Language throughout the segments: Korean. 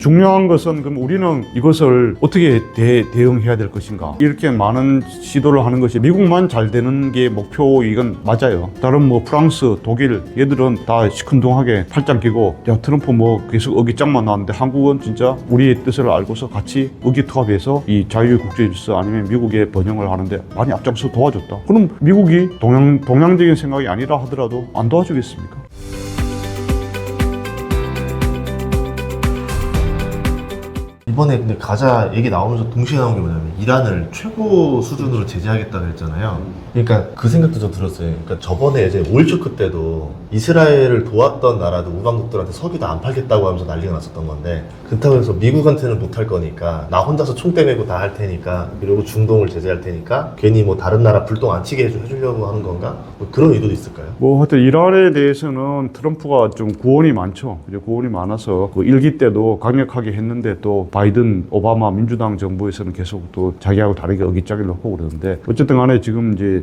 중요한 것은 그럼 우리는 이것을 어떻게 대응해야 될 것인가. 이렇게 많은 시도를 하는 것이 미국만 잘 되는 게 목표, 이건 맞아요. 다른 뭐 프랑스, 독일 얘들은 다 시큰둥하게 팔짱 끼고 야 트럼프 뭐 계속 의기장만 나왔는데 한국은 진짜 우리의 뜻을 알고서 같이 의기투합해서 이 자유의 국제질서 아니면 미국의 번영을 하는데 많이 앞장서 도와줬다. 그럼 미국이 동양적인 생각이 아니라 하더라도 안 도와주겠습니까? 이번에 근데 가자 얘기 나오면서 동시에 나온 게 뭐냐면 이란을 최고 수준으로 제재하겠다고 했잖아요. 그러니까 그 생각도 좀 들었어요. 그러니까 저번에 이제 5.1 쇼크 때도 이스라엘을 도왔던 나라도 우방국들한테 석유도 안 팔겠다고 하면서 난리가 났었던 건데, 그렇다고 해서 미국한테는 못 할 거니까 나 혼자서 총대 메고 다 할 테니까, 그리고 중동을 제재할 테니까 괜히 뭐 다른 나라 불똥 안 치게 해주려고 하는 건가? 뭐 그런 의도도 있을까요? 뭐 하여튼 이란에 대해서는 트럼프가 좀 구원이 많죠. 구원이 많아서 그 1기 때도 강력하게 했는데 또 바이든, 오바마 민주당 정부에서는 계속 또 자기하고 다르게 의기장을 하고 그러는데, 어쨌든 간에 지금 이제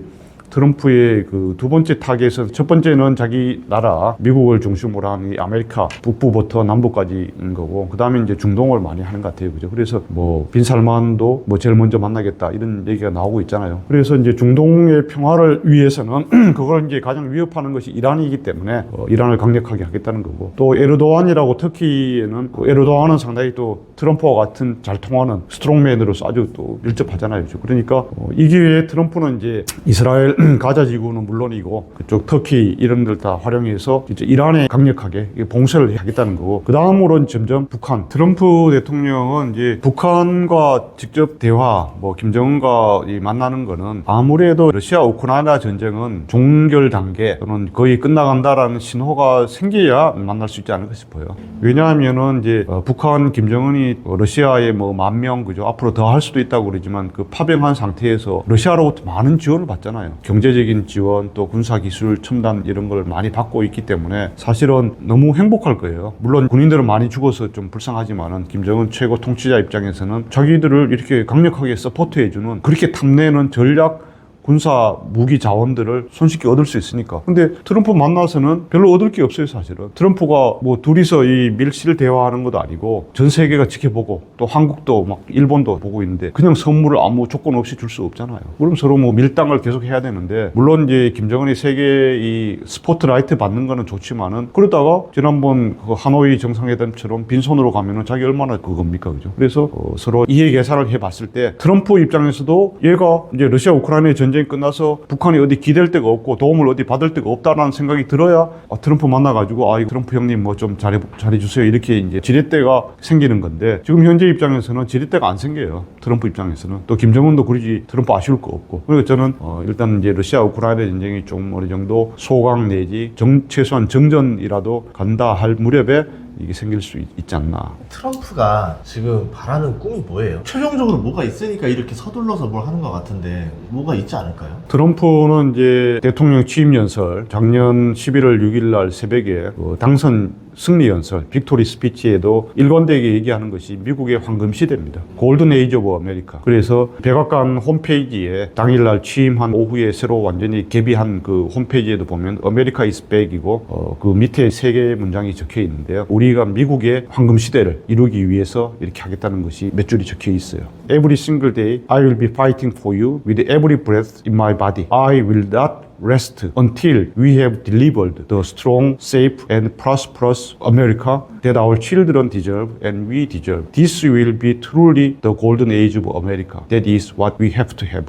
트럼프의 그 두 번째 타겟은, 첫 번째는 자기 나라 미국을 중심으로 한 이 아메리카 북부부터 남부까지인 거고, 그 다음에 이제 중동을 많이 하는 것 같아요. 그죠? 그래서 뭐 빈살만도 뭐 제일 먼저 만나겠다 이런 얘기가 나오고 있잖아요. 그래서 이제 중동의 평화를 위해서는 그걸 이제 가장 위협하는 것이 이란이기 때문에 이란을 강력하게 하겠다는 거고, 또 에르도안이라고, 터키에는 그 에르도안은 상당히 또 트럼프와 같은 잘 통하는 스트롱맨으로서 아주 또 밀접하잖아요. 그죠? 그러니까 이 기회에 트럼프는 이제 이스라엘 가자 지구는 물론이고 그쪽 터키 이런 들 다 활용해서 이제 이란에 강력하게 봉쇄를 하겠다는 거고, 그 다음으로는 점점 북한. 트럼프 대통령은 이제 북한과 직접 대화, 뭐 김정은과 만나는 거는 아무래도 러시아 우크라이나 전쟁은 종결 단계 또는 거의 끝나간다라는 신호가 생겨야 만날 수 있지 않을까 싶어요. 왜냐하면은 이제 북한 김정은이 러시아에 뭐 10,000명 그죠, 앞으로 더 할 수도 있다고 그러지만 그 파병한 상태에서 러시아로부터 많은 지원을 받잖아요. 경제적인 지원, 또 군사기술 첨단 이런 걸 많이 받고 있기 때문에 사실은 너무 행복할 거예요. 물론 군인들은 많이 죽어서 좀 불쌍하지만은 김정은 최고 통치자 입장에서는 자기들을 이렇게 강력하게 서포트해주는, 그렇게 탐내는 전략 군사 무기 자원들을 손쉽게 얻을 수 있으니까. 근데 트럼프 만나서는 별로 얻을 게 없어요, 사실은. 트럼프가 뭐 둘이서 이 밀실 대화하는 것도 아니고 전 세계가 지켜보고 또 한국도 막 일본도 보고 있는데 그냥 선물을 아무 조건 없이 줄 수 없잖아요. 그럼 서로 뭐 밀당을 계속 해야 되는데, 물론 이제 김정은이 세계 이 스포트라이트 받는 거는 좋지만은, 그러다가 지난번 그 하노이 정상회담처럼 빈손으로 가면은 자기 얼마나 그겁니까, 그죠? 그래서 서로 이해 계산을 해봤을 때 트럼프 입장에서도 얘가 이제 러시아 우크라이나 전쟁 끝나서 북한이 어디 기댈 데가 없고 도움을 어디 받을 데가 없다라는 생각이 들어야 트럼프 만나가지고 이거 트럼프 형님 뭐 좀 잘해주세요 이렇게 이제 지렛대가 생기는 건데, 지금 현재 입장에서는 지렛대가 안 생겨요. 트럼프 입장에서는. 또 김정은도 그러지 트럼프 아쉬울 거 없고. 그래서 저는 일단 이제 러시아 우크라이나 전쟁이 좀 어느 정도 소강 내지 최소한 정전이라도 간다 할 무렵에 이게 생길 수 있지 않나. 트럼프가 지금 바라는 꿈이 뭐예요? 최종적으로 뭐가 있으니까 이렇게 서둘러서 뭘 하는 것 같은데 뭐가 있지 않을까요? 트럼프는 이제 대통령 취임 연설, 작년 11월 6일 날 새벽에 당선 승리 연설, 빅토리 스피치에도 일관되게 얘기하는 것이 미국의 황금 시대입니다. 골든 에이지 오브 아메리카. 그래서 백악관 홈페이지에 당일날 취임한 오후에 새로 완전히 개비한 그 홈페이지에도 보면 아메리카 이즈 백이고 그 밑에 세 개의 문장이 적혀 있는데요. 우리가 미국의 황금 시대를 이루기 위해서 이렇게 하겠다는 것이 몇 줄이 적혀 있어요. Every single day I will be fighting for you with every breath in my body. I will not rest until we have delivered the strong, safe and prosperous America that our children deserve and we deserve. This will be truly the golden age of America. That is what we have to have.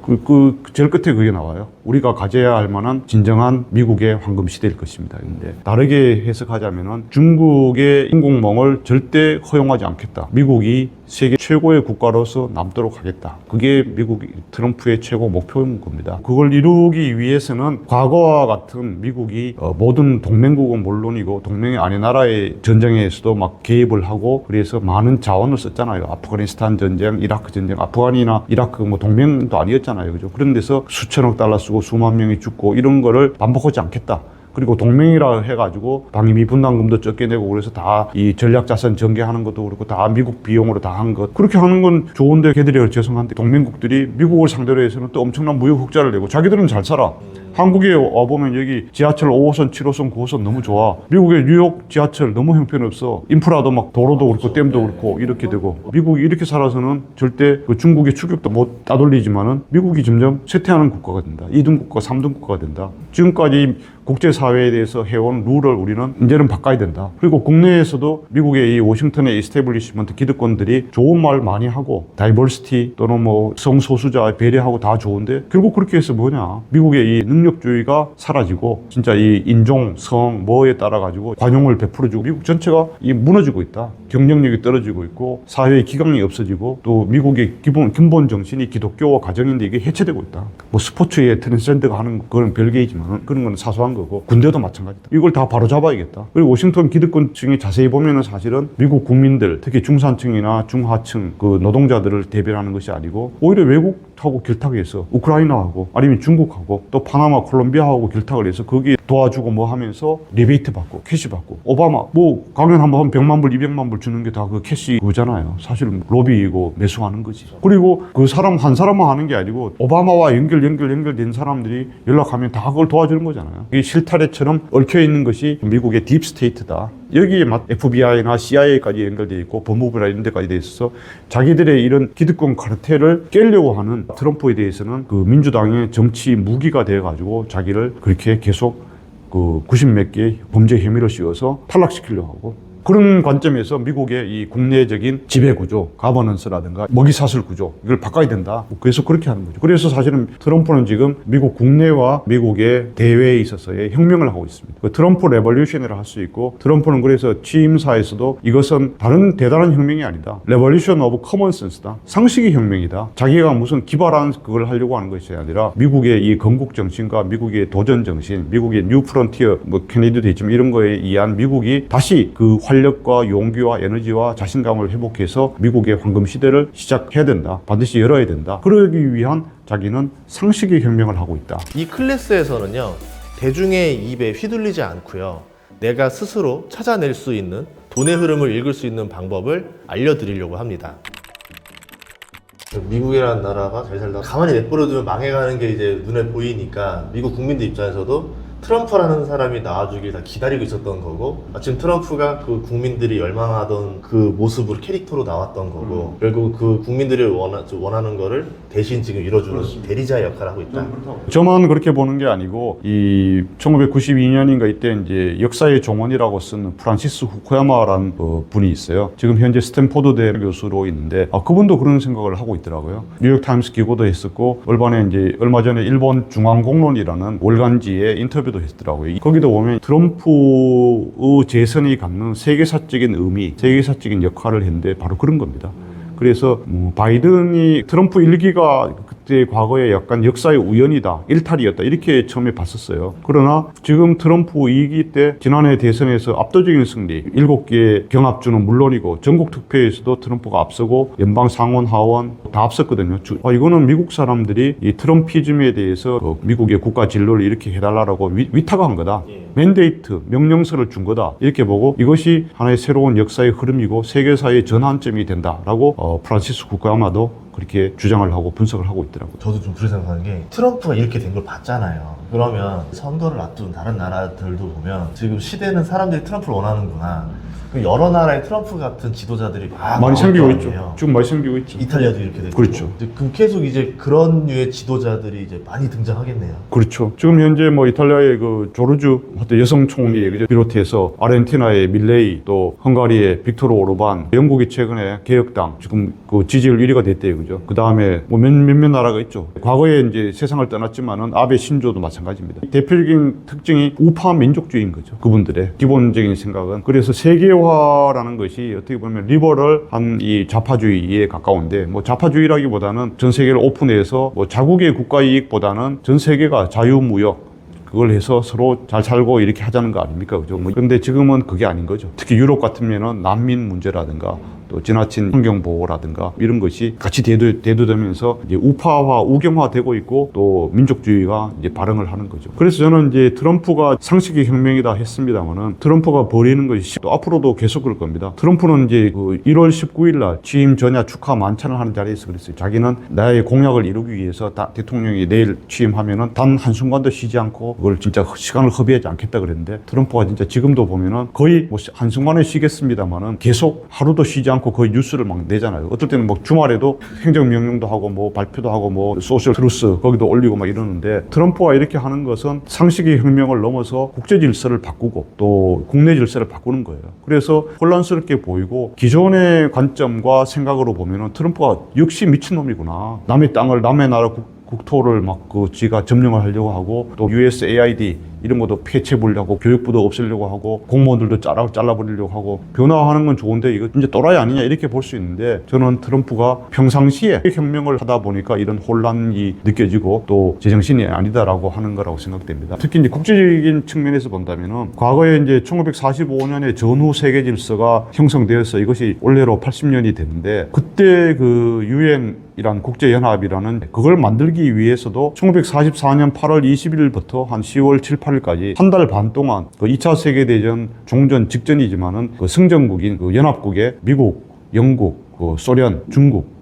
제일 끝에 그게 나와요. 우리가 가져야 할 만한 진정한 미국의 황금 시대일 것입니다. 근데 다르게 해석하자면은 중국의 인공몽을 절대 허용하지 않겠다. 미국이 세계 최고의 국가로서 남도록 하겠다. 그게 미국 트럼프의 최고 목표인 겁니다. 그걸 이루기 위해서는 과거와 같은 미국이 모든 동맹국은 물론이고 동맹이 아닌 나라의 전쟁에서도 막 개입을 하고, 그래서 많은 자원을 썼잖아요. 아프가니스탄 전쟁, 이라크 전쟁, 아프간이나 이라크 뭐 동맹도 아니었잖아요. 그죠? 그런 데서 수천억 달러 쓰고 수만 명이 죽고 이런 거를 반복하지 않겠다. 그리고 동맹이라 해가지고 방위비 분담금도 적게 내고, 그래서 다 이 전략자산 전개하는 것도 그렇고 다 미국 비용으로 다 한 것. 그렇게 하는 건 좋은데 걔들이 죄송한데 동맹국들이 미국을 상대로 해서는 또 엄청난 무역 흑자를 내고 자기들은 잘 살아. 한국에 와보면 여기 지하철 5호선, 7호선, 9호선 너무 좋아. 미국의 뉴욕 지하철 너무 형편없어. 인프라도 막 도로도 그렇고 댐도 그렇고 이렇게 되고. 미국이 이렇게 살아서는 절대 그 중국의 추격도 못 따돌리지만은 미국이 점점 쇠퇴하는 국가가 된다. 2등 국가, 3등 국가가 된다. 지금까지 국제사회에 대해서 해온 룰을 우리는 이제는 바꿔야 된다. 그리고 국내에서도 미국의 이 워싱턴의 이스태블리시먼트 기득권들이 좋은 말 많이 하고 다이버시티 또는 뭐 성소수자 배려하고 다 좋은데 결국 그렇게 해서 뭐냐. 미국의 이 능력주의가 사라지고 진짜 이 인종, 성, 뭐에 따라 가지고 관용을 베풀어주고 미국 전체가 이 무너지고 있다. 경쟁력이 떨어지고 있고 사회의 기강이 없어지고 또 미국의 근본 정신이 기독교와 가정인데 이게 해체되고 있다. 뭐 스포츠에 트랜스젠더가 하는 그런 별개이지만 그런 건 사소한 거고 군대도 마찬가지다. 이걸 다 바로잡아야겠다. 그리고 워싱턴 기득권층이 자세히 보면은 사실은 미국 국민들 특히 중산층이나 중하층 그 노동자들을 대변하는 것이 아니고 오히려 외국하고 결탁을 해서 우크라이나하고 아니면 중국하고 또 파나마 콜롬비아하고 결탁을 해서 거기에 도와주고 뭐 하면서 리베이트 받고 캐시 받고 오바마 뭐 강연 한번 하면 100만 불 200만 불 주는 게 다 그 캐시 그잖아요. 사실은 로비이고 매수하는 거지. 그리고 그 사람 한 사람만 하는 게 아니고 오바마와 연결된 사람들이 연락하면 다 그걸 도와주는 거잖아요. 이게 실타래처럼 얽혀 있는 것이 미국의 딥스테이트다. 여기에 FBI나 CIA까지 연결되어 있고 법무부나 이런 데까지 돼 있어서 자기들의 이런 기득권 카르텔을 깨려고 하는 트럼프에 대해서는 그 민주당의 정치 무기가 되어가지고 자기를 그렇게 계속 그 90몇 개의 범죄 혐의를 씌워서 탈락시키려고 하고 그런 관점에서 미국의 이 국내적인 지배구조, 가버넌스라든가 먹이사슬 구조 이걸 바꿔야 된다. 그래서 그렇게 하는 거죠. 그래서 사실은 트럼프는 지금 미국 국내와 미국의 대외에 있어서의 혁명을 하고 있습니다. 그 트럼프 레볼루션이라 할 수 있고 트럼프는 그래서 취임사에서도 이것은 다른 대단한 혁명이 아니다. 레볼루션 오브 커먼센스다. 상식의 혁명이다. 자기가 무슨 기발한 그걸 하려고 하는 것이 아니라 미국의 이 건국 정신과 미국의 도전 정신, 미국의 뉴 프론티어, 뭐 케네디도 있지만 이런 거에 의한 미국이 다시 그 활력과 용기와 에너지와 자신감을 회복해서 미국의 황금 시대를 시작해야 된다. 반드시 열어야 된다. 그러기 위한 자기는 상식의 혁명을 하고 있다. 이 클래스에서는요, 대중의 입에 휘둘리지 않고요, 내가 스스로 찾아낼 수 있는 돈의 흐름을 읽을 수 있는 방법을 알려드리려고 합니다. 미국이라는 나라가 잘 살다가 가만히 내버려두면 망해가는 게 이제 눈에 보이니까 미국 국민들 입장에서도 트럼프라는 사람이 나와주길 다 기다리고 있었던 거고 마침 트럼프가 그 국민들이 열망하던 그 모습으로 캐릭터로 나왔던 거고 결국 그 국민들이 원하는 거를 대신 지금 이뤄주는 그렇습니다. 대리자의 역할을 하고 있다. 저만 그렇게 보는 게 아니고 이 1992년인가 이때 이제 역사의 종언이라고 쓴 프란시스 후쿠야마라는 분이 있어요. 지금 현재 스탠포드대 교수로 있는데 그분도 그런 생각을 하고 있더라고요. 뉴욕타임스 기고도 했었고 얼마 전에 일본 중앙공론이라는 월간지에 인터뷰도 했더라고요. 거기도 보면 트럼프의 재선이 갖는 세계사적인 의미, 세계사적인 역할을 했는데 바로 그런 겁니다. 그래서 바이든이 트럼프 1기가 그때 과거에 약간 역사의 우연이다, 일탈이었다 이렇게 처음에 봤었어요. 그러나 지금 트럼프 2기 때 지난해 대선에서 압도적인 승리, 7개의 경합주는 물론이고 전국 투표에서도 트럼프가 앞서고 연방 상원, 하원 다 앞섰거든요. 이거는 미국 사람들이 이 트럼피즘에 대해서 미국의 국가 진로를 이렇게 해달라고 위탁한 거다. 맨데이트, 명령서를 준 거다. 이렇게 보고 이것이 하나의 새로운 역사의 흐름이고 세계사의 전환점이 된다라고 프란시스 후쿠야마도 그렇게 주장을 하고 분석을 하고 있더라고요. 저도 좀 그렇게 생각하는 게 트럼프가 이렇게 된 걸 봤잖아요. 그러면 선거를 앞둔 다른 나라들도 보면 지금 시대는 사람들이 트럼프를 원하는구나. 여러 나라의 트럼프 같은 지도자들이 많이 생기고 있죠. 지금 많이 생기고 있죠. 이탈리아도 이렇게 됐고. 그렇죠. 계속 이제 그런 류의 지도자들이 이제 많이 등장하겠네요. 그렇죠. 지금 현재 이탈리아의 그 조르주 여성 총리 비롯해서 아르헨티나의 밀레이, 또 헝가리의 빅토르 오르반, 영국이 최근에 개혁당 지금 그 지지율 1위가 됐대요, 그죠? 그 다음에 몇몇 나라가 있죠. 과거에 이제 세상을 떠났지만은 아베 신조도 마찬가지입니다. 대표적인 특징이 우파 민족주의인 거죠. 그분들의 기본적인 생각은. 그래서 세계화라는 것이 어떻게 보면 리버럴한 이 좌파주의에 가까운데 좌파주의라기보다는 전 세계를 오픈해서 자국의 국가 이익보다는 전 세계가 자유무역 그걸 해서 서로 잘 살고 이렇게 하자는 거 아닙니까? 그죠? 그런데 지금은 그게 아닌 거죠. 특히 유럽 같으면은 난민 문제라든가 또 지나친 환경보호라든가 이런 것이 같이 대두되면서 이제 우파화, 우경화되고 있고 또 민족주의가 이제 발흥을 하는 거죠. 그래서 저는 이제 트럼프가 상식의 혁명이다 했습니다만은 트럼프가 벌이는 것이 또 앞으로도 계속 그럴 겁니다. 트럼프는 이제 그 1월 19일 날 취임 전야 축하 만찬을 하는 자리에서 그랬어요. 자기는 나의 공약을 이루기 위해서 대통령이 내일 취임하면은 단 한순간도 쉬지 않고 그걸 진짜 시간을 허비하지 않겠다 그랬는데 트럼프가 진짜 지금도 보면은 거의 뭐 한순간에 쉬겠습니다만은 계속 하루도 쉬지 않고 거의 뉴스를 막 내잖아요. 어떨 때는 뭐 주말에도 행정명령도 하고 뭐 발표도 하고 뭐 소셜 트루스 거기도 올리고 막 이러는데 트럼프가 이렇게 하는 것은 상식의 혁명을 넘어서 국제 질서를 바꾸고 또 국내 질서를 바꾸는 거예요. 그래서 혼란스럽게 보이고 기존의 관점과 생각으로 보면은 트럼프가 역시 미친놈이구나. 남의 땅을 남의 나라 국토를 막 그 지가 점령을 하려고 하고 또 USAID 이런 것도 폐쇄하려고 교육부도 없애려고 하고 공무원들도 잘라버리려고 하고 변화하는 건 좋은데 이거 이제 또라이 아니냐 이렇게 볼 수 있는데 저는 트럼프가 평상시에 혁명을 하다 보니까 이런 혼란이 느껴지고 또 제정신이 아니다라고 하는 거라고 생각됩니다. 특히 이제 국제적인 측면에서 본다면은 과거에 이제 1945년에 전후 세계 질서가 형성되어서 이것이 올해로 80년이 됐는데 그때 그 유엔이란 국제연합이라는 그걸 만들기 위해서도 1944년 8월 20일부터 한 10월 7, 8일까지 한 달 반 동안 그 2차 세계대전 종전 직전이지만은 그 승전국인 그 연합국의 미국, 영국, 그 소련, 중국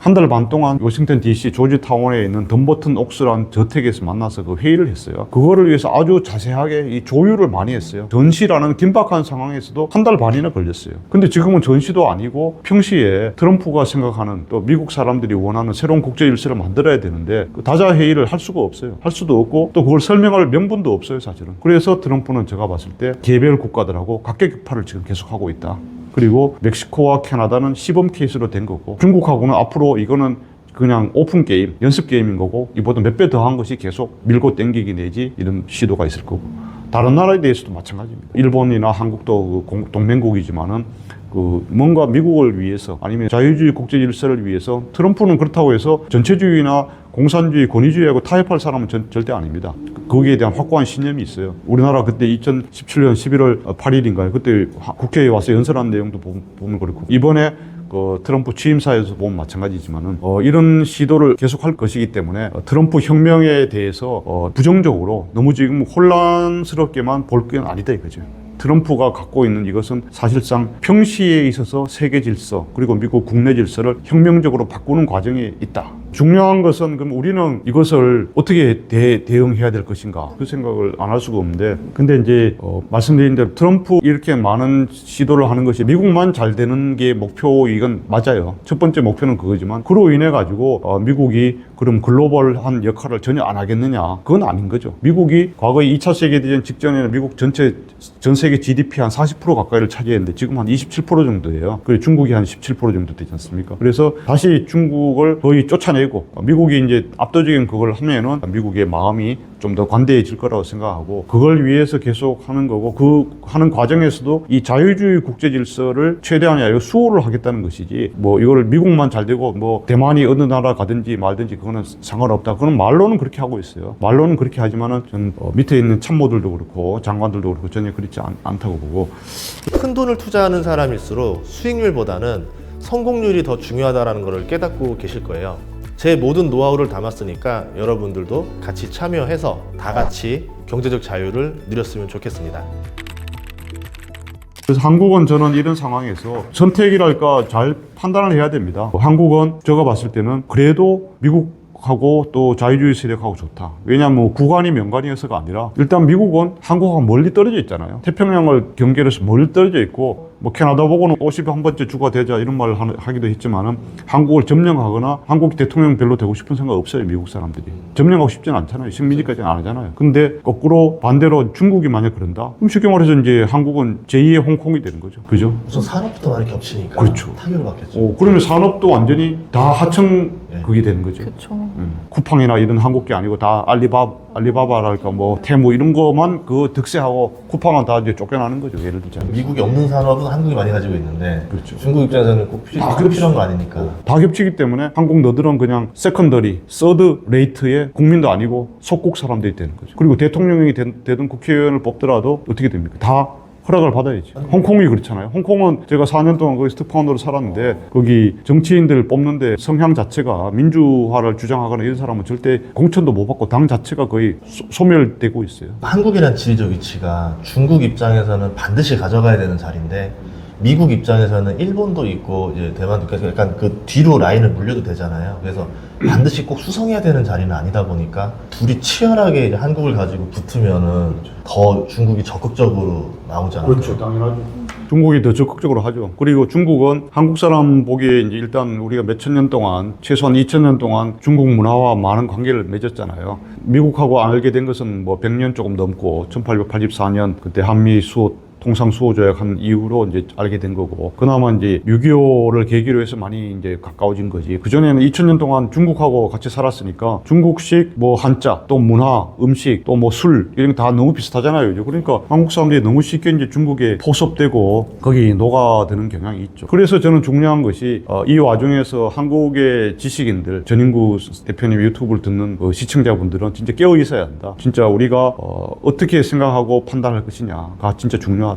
한 달 반 동안 워싱턴 DC 조지타운에 있는 덤버튼 옥스라는 저택에서 만나서 그 회의를 했어요. 그거를 위해서 아주 자세하게 이 조율을 많이 했어요. 전시라는 긴박한 상황에서도 한 달 반이나 걸렸어요. 근데 지금은 전시도 아니고 평시에 트럼프가 생각하는 또 미국 사람들이 원하는 새로운 국제 질서를 만들어야 되는데 그 다자 회의를 할 수가 없어요. 할 수도 없고 또 그걸 설명할 명분도 없어요, 사실은. 그래서 트럼프는 제가 봤을 때 개별 국가들하고 각계격파를 지금 계속하고 있다. 그리고 멕시코와 캐나다는 시범 케이스로 된 거고 중국하고는 앞으로 이거는 그냥 오픈 게임, 연습 게임인 거고 이보다 몇 배 더한 것이 계속 밀고 땡기기 내지 이런 시도가 있을 거고 다른 나라에 대해서도 마찬가지입니다. 일본이나 한국도 그 동맹국이지만은 그 뭔가 미국을 위해서 아니면 자유주의 국제 질서를 위해서 트럼프는 그렇다고 해서 전체주의나 공산주의, 권위주의하고 타협할 사람은 절대 아닙니다. 거기에 대한 확고한 신념이 있어요. 우리나라 그때 2017년 11월 8일인가요? 그때 국회에 와서 연설한 내용도 보면 그렇고 이번에 그 트럼프 취임사에서 보면 마찬가지지만은 이런 시도를 계속할 것이기 때문에 트럼프 혁명에 대해서 부정적으로 너무 지금 혼란스럽게만 볼 건 아니다 이거죠. 트럼프가 갖고 있는 이것은 사실상 평시에 있어서 세계 질서 그리고 미국 국내 질서를 혁명적으로 바꾸는 과정에 있다. 중요한 것은 그럼 우리는 이것을 어떻게 대응해야 될 것인가 그 생각을 안 할 수가 없는데 근데 이제 말씀드린 대로 트럼프 이렇게 많은 시도를 하는 것이 미국만 잘 되는 게 목표 이건 맞아요. 첫 번째 목표는 그거지만 그로 인해 가지고 미국이 그럼 글로벌한 역할을 전혀 안 하겠느냐 그건 아닌 거죠. 미국이 과거에 2차 세계대전 직전에는 미국 전 세계 GDP 한 40% 가까이를 차지했는데 지금 한 27% 정도예요. 그리고 중국이 한 17% 정도 되지 않습니까? 그래서 다시 중국을 거의 쫓아내고 미국이 이제 압도적인 그걸 하면은 미국의 마음이 좀 더 관대해질 거라고 생각하고 그걸 위해서 계속 하는 거고 그 하는 과정에서도 이 자유주의 국제 질서를 최대한이 아니라 수호를 하겠다는 것이지 뭐 이거를 미국만 잘 되고 뭐 대만이 어느 나라 가든지 말든지 그거는 상관없다. 그건 말로는 그렇게 하고 있어요. 말로는 그렇게 하지만은 전 밑에 있는 참모들도 그렇고 장관들도 그렇고 전혀 그렇지 않다고 보고 큰 돈을 투자하는 사람일수록 수익률보다는 성공률이 더 중요하다는 것을 깨닫고 계실 거예요. 제 모든 노하우를 담았으니까 여러분들도 같이 참여해서 다 같이 경제적 자유를 누렸으면 좋겠습니다. 그래서 한국은 저는 이런 상황에서 선택이랄까 잘 판단을 해야 됩니다. 한국은 제가 봤을 때는 그래도 미국하고 또 자유주의 세력하고 좋다. 왜냐하면 구간이 명간이어서가 아니라 일단 미국은 한국하고 멀리 떨어져 있잖아요. 태평양을 경계로서 멀리 떨어져 있고 뭐 캐나다 보고는 50에 한 번째 주가 되자 이런 말을 하기도 했지만은 한국을 점령하거나 한국 대통령 별로 되고 싶은 생각 없어요. 미국 사람들이. 점령하고 싶지는 않잖아요. 식민지까지는 안 하잖아요. 근데 거꾸로 반대로 중국이 만약 그런다? 그럼 쉽게 말해서 이제 한국은 제2의 홍콩이 되는 거죠. 그죠? 우선 산업부터 많이 겹치니까 그렇죠. 타격을 받겠죠. 그러면 산업도 완전히 다 하청 그게 되는 거죠. 그렇죠. 쿠팡이나 이런 한국계 아니고 다 알리바바랄까 뭐 테무 이런 거만 그 득세하고 쿠팡은 다 이제 쫓겨나는 거죠. 예를 들자면. 미국이 없는 산업은 한국이 많이 가지고 있는데 그렇죠. 중국 입장에서는 꼭 필요한 거 아니니까. 다 겹치기 때문에 한국 너들은 그냥 세컨더리, 서드 레이트의 국민도 아니고 속국 사람들이 되는 거죠. 그리고 대통령이 되든 국회의원을 뽑더라도 어떻게 됩니까? 다 허락을 받아야지. 홍콩이 그렇잖아요. 홍콩은 제가 4년 동안 거기 스태프파운더로 살았는데 거기 정치인들 뽑는데 성향 자체가 민주화를 주장하거나 이런 사람은 절대 공천도 못 받고 당 자체가 거의 소멸되고 있어요. 한국이란 지리적 위치가 중국 입장에서는 반드시 가져가야 되는 자리인데 미국 입장에서는 일본도 있고 이제 대만도 있고 약간 그 뒤로 라인을 물려도 되잖아요. 그래서 반드시 꼭 수성해야 되는 자리는 아니다 보니까 둘이 치열하게 이제 한국을 가지고 붙으면은 더 중국이 적극적으로 나오잖아요. 당연하죠. 중국이 더 적극적으로 하죠. 그리고 중국은 한국 사람 보기에 이제 일단 우리가 몇천 년 동안, 최소한 2000년 동안 중국 문화와 많은 관계를 맺었잖아요. 미국하고 알게 된 것은 뭐 100년 조금 넘고 1884년 그때 한미 수호 통상수호조약 한 이후로 이제 알게 된 거고, 그나마 이제 6.25를 계기로 해서 많이 이제 가까워진 거지. 그전에는 2000년 동안 중국하고 같이 살았으니까 중국식 뭐 한자, 또 문화, 음식, 또 뭐 술, 이런 게 다 너무 비슷하잖아요. 이제. 그러니까 한국 사람들이 너무 쉽게 이제 중국에 포섭되고 거기 녹아드는 경향이 있죠. 그래서 저는 중요한 것이 이 와중에서 한국의 지식인들, 전인구 대표님 유튜브를 듣는 시청자분들은 진짜 깨어 있어야 한다. 진짜 우리가 어떻게 생각하고 판단할 것이냐가 진짜 중요하다.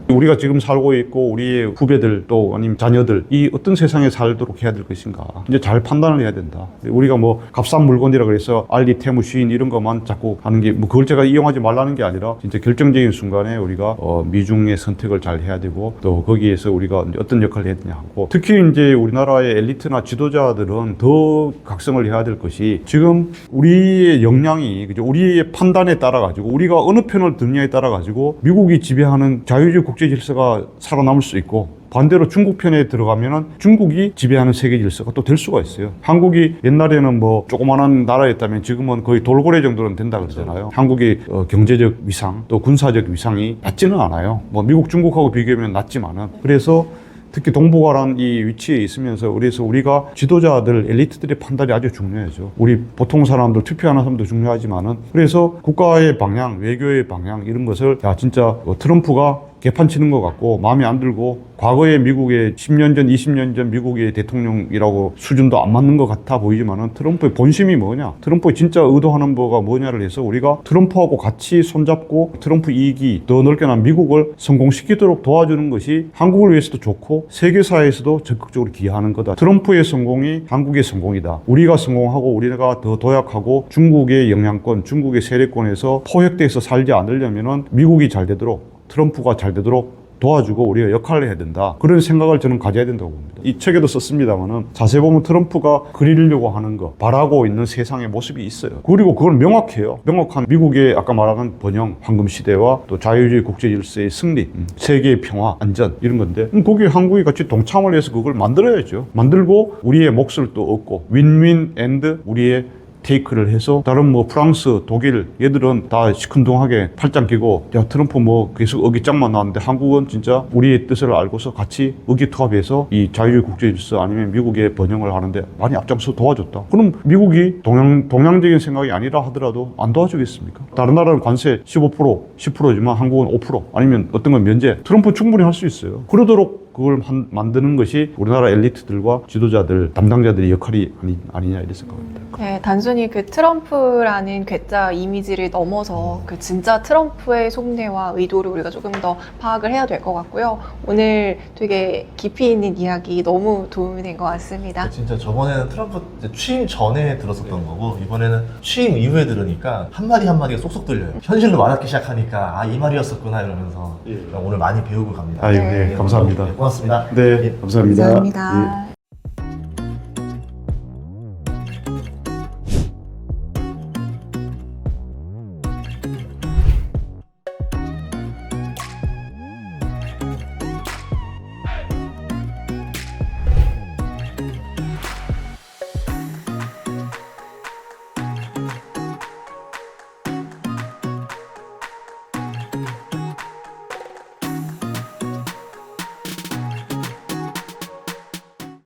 우리가 지금 살고 있고 우리의 후배들 또 아니면 자녀들 이 어떤 세상에 살도록 해야 될 것인가 이제 잘 판단을 해야 된다. 우리가 뭐 값싼 물건이라 그래서 알리, 테무, 쉬인 이런 것만 자꾸 하는 게 뭐 그걸 제가 이용하지 말라는 게 아니라 진짜 결정적인 순간에 우리가 미중의 선택을 잘 해야 되고 또 거기에서 우리가 어떤 역할을 해야 되냐 하고, 특히 이제 우리나라의 엘리트나 지도자들은 더 각성을 해야 될 것이 지금 우리의 역량이 그죠? 우리의 판단에 따라 가지고 우리가 어느 편을 드느냐에 따라 가지고 미국이 지배하는 자유주의 국제 질서가 살아남을 수 있고, 반대로 중국 편에 들어가면은 중국이 지배하는 세계 질서가 또 될 수가 있어요. 한국이 옛날에는 뭐 조그마한 나라였다면 지금은 거의 돌고래 정도는 된다 그러잖아요. 한국의 경제적 위상 또 군사적 위상이 낮지는 않아요. 뭐 미국, 중국하고 비교하면 낮지만은. 그래서 특히 동북아란 이 위치에 있으면서 그래서 우리가 지도자들, 엘리트들의 판단이 아주 중요하죠. 우리 보통 사람들, 투표하는 사람도 중요하지만은, 그래서 국가의 방향, 외교의 방향 이런 것을 야 진짜 트럼프가 개판 치는 것 같고 마음에 안 들고, 과거에 미국의 10년 전, 20년 전 미국의 대통령이라고 수준도 안 맞는 것 같아 보이지만은 트럼프의 본심이 뭐냐, 트럼프의 진짜 의도하는 바가 뭐냐를 해서 우리가 트럼프하고 같이 손잡고 트럼프 이익이 더 넓게 난 미국을 성공시키도록 도와주는 것이 한국을 위해서도 좋고 세계사에서도 적극적으로 기여하는 거다. 트럼프의 성공이 한국의 성공이다. 우리가 성공하고 우리가 더 도약하고 중국의 영향권, 중국의 세력권에서 포획돼서 살지 않으려면은 미국이 잘 되도록, 트럼프가 잘 되도록 도와주고 우리가 역할을 해야 된다. 그런 생각을 저는 가져야 된다고 봅니다. 이 책에도 썼습니다만은 자세히 보면 트럼프가 그리려고 하는 거, 바라고 있는 세상의 모습이 있어요. 그리고 그건 명확해요. 명확한 미국의 아까 말한 번영, 황금시대와 또 자유주의 국제질서의 승리, 세계의 평화, 안전 이런 건데 거기에 한국이 같이 동참을 해서 그걸 만들어야죠. 만들고 우리의 몫을 또 얻고 윈윈 앤드 우리의 테이크를 해서 다른 뭐 프랑스, 독일 얘들은 다 시큰둥하게 팔짱 끼고 야 트럼프 뭐 계속 의기장만 나왔는데 한국은 진짜 우리의 뜻을 알고서 같이 의기투합해서 이 자유주의 국제질서 아니면 미국의 번영을 하는데 많이 앞장서 도와줬다. 그럼 미국이 동양적인 생각이 아니라 하더라도 안 도와주겠습니까? 다른 나라는 관세 15%, 10%지만 한국은 5% 아니면 어떤 건 면제. 트럼프 충분히 할 수 있어요. 그러도록 그걸 만드는 것이 우리나라 엘리트들과 지도자들, 담당자들의 역할이 아니냐 이런 생각합니다. 네, 단순히 그 트럼프라는 괴짜 이미지를 넘어서 그 진짜 트럼프의 속내와 의도를 우리가 조금 더 파악을 해야 될 것 같고요. 오늘 되게 깊이 있는 이야기 너무 도움이 된 것 같습니다. 진짜 저번에는 트럼프 취임 전에 들었었던 거고 이번에는 취임 이후에 들으니까 한마디 한마디가 쏙쏙 들려요. 현실로 와닿기 시작하니까 아, 이 말이었었구나 이러면서 오늘 많이 배우고 갑니다. 아유, 네, 감사합니다. 고맙습니다. 네, 감사합니다. 감사합니다. 예.